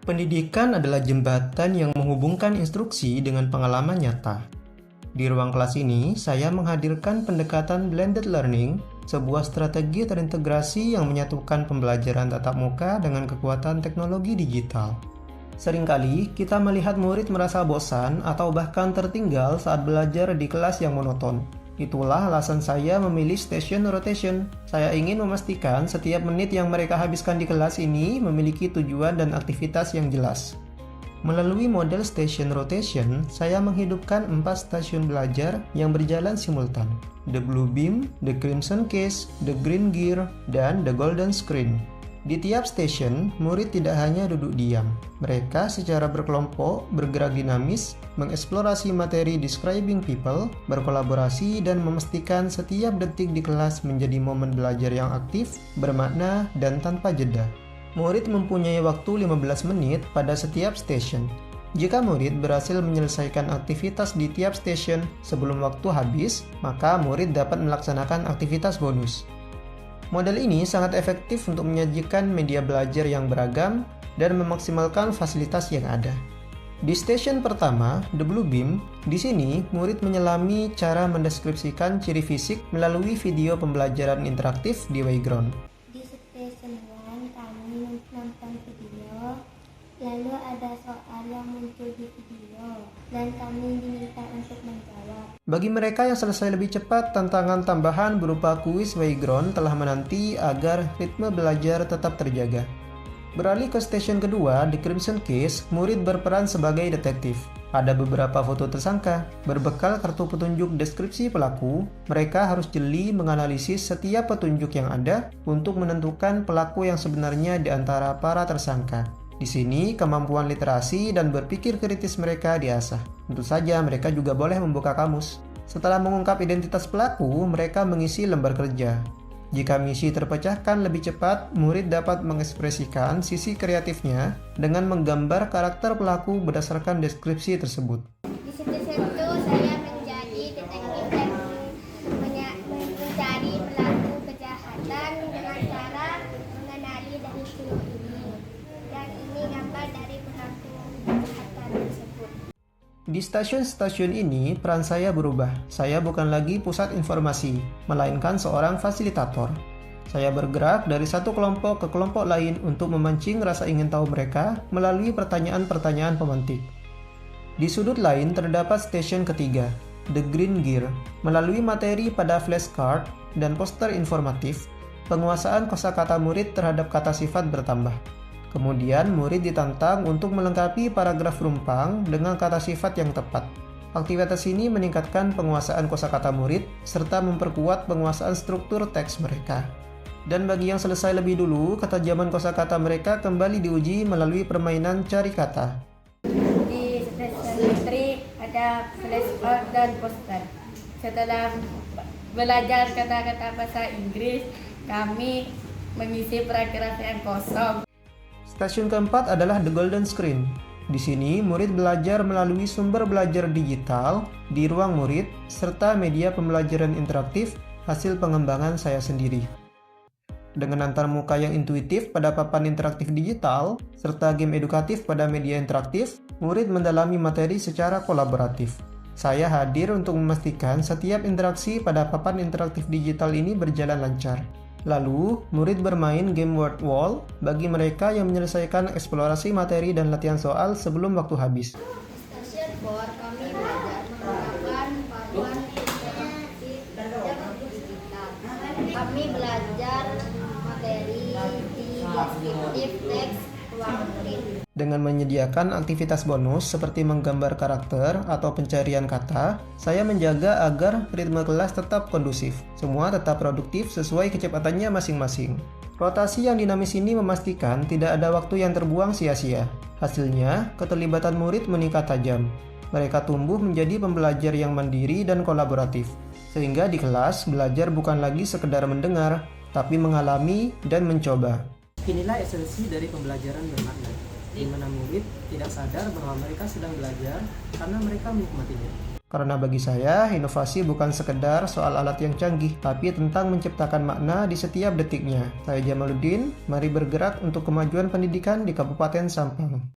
Pendidikan adalah jembatan yang menghubungkan instruksi dengan pengalaman nyata. Di ruang kelas ini, saya menghadirkan pendekatan blended learning, sebuah strategi terintegrasi yang menyatukan pembelajaran tatap muka dengan kekuatan teknologi digital. Seringkali, kita melihat murid merasa bosan atau bahkan tertinggal saat belajar di kelas yang monoton. Itulah alasan saya memilih station rotation. Saya ingin memastikan setiap menit yang mereka habiskan di kelas ini memiliki tujuan dan aktivitas yang jelas. Melalui model station rotation, saya menghidupkan 4 stasiun belajar yang berjalan simultan. The Blue Beam, The Crimson Case, The Green Gear, dan The Golden Screen. Di tiap stasiun, murid tidak hanya duduk diam. Mereka secara berkelompok, bergerak dinamis, mengeksplorasi materi describing people, berkolaborasi, dan memastikan setiap detik di kelas menjadi momen belajar yang aktif, bermakna, dan tanpa jeda. Murid mempunyai waktu 15 menit pada setiap stasiun. Jika murid berhasil menyelesaikan aktivitas di tiap stasiun sebelum waktu habis, maka murid dapat melaksanakan aktivitas bonus. Model ini sangat efektif untuk menyajikan media belajar yang beragam dan memaksimalkan fasilitas yang ada. Di stasiun pertama, The Blue Beam, di sini murid menyelami cara mendeskripsikan ciri fisik melalui video pembelajaran interaktif di Wayground. Di stasiun 1 kami nonton video, lalu ada soal yang muncul di video, dan kami diminta untuk menjawab. Bagi mereka yang selesai lebih cepat, tantangan tambahan berupa kuis Wayground telah menanti agar ritme belajar tetap terjaga. Beralih ke stasiun kedua, The Crimson Case, murid berperan sebagai detektif. Ada beberapa foto tersangka. Berbekal kartu petunjuk deskripsi pelaku, mereka harus jeli menganalisis setiap petunjuk yang ada untuk menentukan pelaku yang sebenarnya di antara para tersangka. Di sini, kemampuan literasi dan berpikir kritis mereka diasah. Tentu saja, mereka juga boleh membuka kamus. Setelah mengungkap identitas pelaku, mereka mengisi lembar kerja. Jika misi terpecahkan lebih cepat, murid dapat mengekspresikan sisi kreatifnya dengan menggambar karakter pelaku berdasarkan deskripsi tersebut. Di stasiun itu saya menjadi detektif dan mencari pelaku kejahatan dengan cara mengenali dari film ini. Dan ini gambar dari pelaku kejahatan tersebut. Di stasiun-stasiun ini, peran saya berubah. Saya bukan lagi pusat informasi, melainkan seorang fasilitator. Saya bergerak dari satu kelompok ke kelompok lain untuk memancing rasa ingin tahu mereka melalui pertanyaan-pertanyaan pemantik. Di sudut lain terdapat stasiun ketiga, The Green Gear. Melalui materi pada flashcard dan poster informatif, penguasaan kosakata murid terhadap kata sifat bertambah. Kemudian, murid ditantang untuk melengkapi paragraf rumpang dengan kata sifat yang tepat. Aktivitas ini meningkatkan penguasaan kosakata murid serta memperkuat penguasaan struktur teks mereka. Dan bagi yang selesai lebih dulu, ketajaman kosakata mereka kembali diuji melalui permainan cari kata. Di stasiun 3 ada flashcard dan poster. Setelah belajar kata-kata bahasa Inggris, kami mengisi paragraf yang kosong. Stasiun keempat adalah The Golden Screen. Di sini, murid belajar melalui sumber belajar digital di ruang murid, serta media pembelajaran interaktif hasil pengembangan saya sendiri. Dengan antarmuka yang intuitif pada papan interaktif digital, serta game edukatif pada media interaktif, murid mendalami materi secara kolaboratif. Saya hadir untuk memastikan setiap interaksi pada papan interaktif digital ini berjalan lancar. Lalu, murid bermain game word wall bagi mereka yang menyelesaikan eksplorasi materi dan latihan soal sebelum waktu habis. Di stasiun 4 kami belajar menggunakan papan interaktif dan digital. Kami belajar materi di deskriptif teks ruang murid. Dengan menyediakan aktivitas bonus seperti menggambar karakter atau pencarian kata, saya menjaga agar ritme kelas tetap kondusif. Semua tetap produktif sesuai kecepatannya masing-masing. Rotasi yang dinamis ini memastikan tidak ada waktu yang terbuang sia-sia. Hasilnya, keterlibatan murid meningkat tajam. Mereka tumbuh menjadi pembelajar yang mandiri dan kolaboratif. Sehingga di kelas, belajar bukan lagi sekedar mendengar, tapi mengalami dan mencoba. Inilah esensi dari pembelajaran bermakna, di mana murid tidak sadar bahwa mereka sedang belajar karena mereka menikmatinya. Karena bagi saya, inovasi bukan sekedar soal alat yang canggih, tapi tentang menciptakan makna di setiap detiknya. Saya Jamaluddin, mari bergerak untuk kemajuan pendidikan di Kabupaten Sampang.